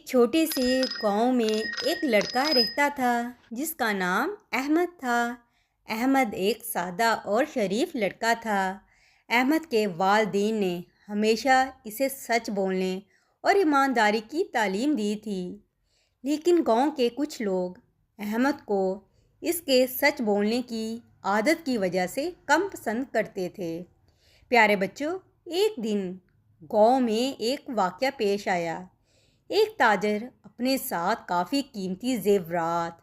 ایک چھوٹے سے گاؤں میں ایک لڑکا رہتا تھا جس کا نام احمد تھا۔ احمد ایک سادہ اور شریف لڑکا تھا۔ احمد کے والدین نے ہمیشہ اسے سچ بولنے اور ایمانداری کی تعلیم دی تھی، لیکن گاؤں کے کچھ لوگ احمد کو اس کے سچ بولنے کی عادت کی وجہ سے کم پسند کرتے تھے۔ پیارے بچوں، ایک دن گاؤں میں ایک واقعہ پیش آیا۔ ایک تاجر اپنے ساتھ کافی قیمتی زیورات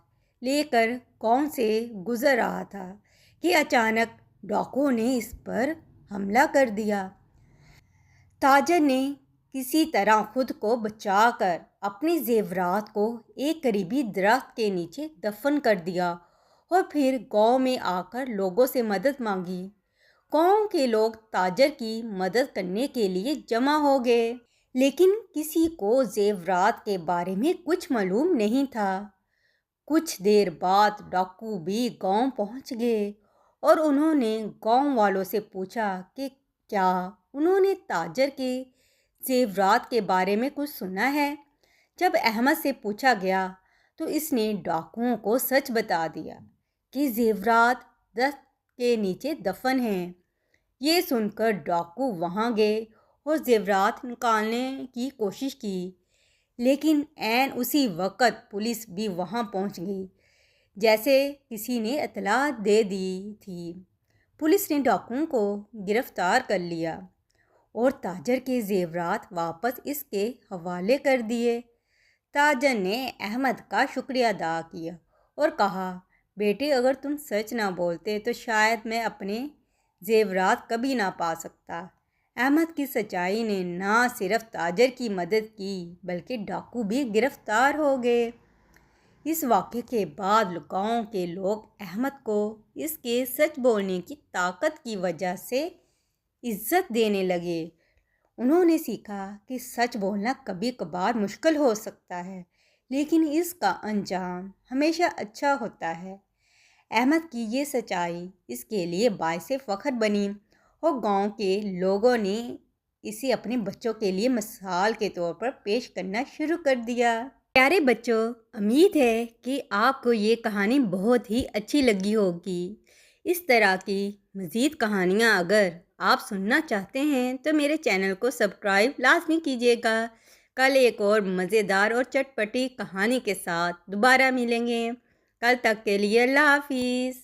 لے کر گاؤں سے گزر رہا تھا کہ اچانک ڈاکوؤں نے اس پر حملہ کر دیا۔ تاجر نے کسی طرح خود کو بچا کر اپنے زیورات کو ایک قریبی درخت کے نیچے دفن کر دیا اور پھر گاؤں میں آ کر لوگوں سے مدد مانگی۔ گاؤں کے لوگ تاجر کی مدد کرنے کے لیے جمع ہو گئے، لیکن کسی کو زیورات کے بارے میں کچھ معلوم نہیں تھا۔ کچھ دیر بعد ڈاکو بھی گاؤں پہنچ گئے اور انہوں نے گاؤں والوں سے پوچھا کہ کیا انہوں نے تاجر کے زیورات کے بارے میں کچھ سنا ہے۔ جب احمد سے پوچھا گیا تو اس نے ڈاکوؤں کو سچ بتا دیا کہ زیورات درخت کے نیچے دفن ہیں۔ یہ سن کر ڈاکو وہاں گئے اور زیورات نکالنے کی کوشش کی، لیکن عین اسی وقت پولیس بھی وہاں پہنچ گئی، جیسے کسی نے اطلاع دے دی تھی۔ پولیس نے ڈاکوؤں کو گرفتار کر لیا اور تاجر کے زیورات واپس اس کے حوالے کر دیے۔ تاجر نے احمد کا شکریہ ادا کیا اور کہا، بیٹے، اگر تم سچ نہ بولتے تو شاید میں اپنے زیورات کبھی نہ پا سکتا۔ احمد کی سچائی نے نہ صرف تاجر کی مدد کی بلکہ ڈاکو بھی گرفتار ہو گئے۔ اس واقعے کے بعد گاؤں کے لوگ احمد کو اس کے سچ بولنے کی طاقت کی وجہ سے عزت دینے لگے۔ انہوں نے سیکھا کہ سچ بولنا کبھی کبھار مشکل ہو سکتا ہے، لیکن اس کا انجام ہمیشہ اچھا ہوتا ہے۔ احمد کی یہ سچائی اس کے لیے باعث فخر بنی اور گاؤں کے لوگوں نے اسے اپنے بچوں کے لیے مثال کے طور پر پیش کرنا شروع کر دیا۔ پیارے بچوں، امید ہے کہ آپ کو یہ کہانی بہت ہی اچھی لگی ہوگی۔ اس طرح کی مزید کہانیاں اگر آپ سننا چاہتے ہیں تو میرے چینل کو سبسکرائب لازمی کیجیے گا۔ کل ایک اور مزیدار اور چٹپٹی کہانی کے ساتھ دوبارہ ملیں گے۔ کل تک کے لیے اللہ حافظ۔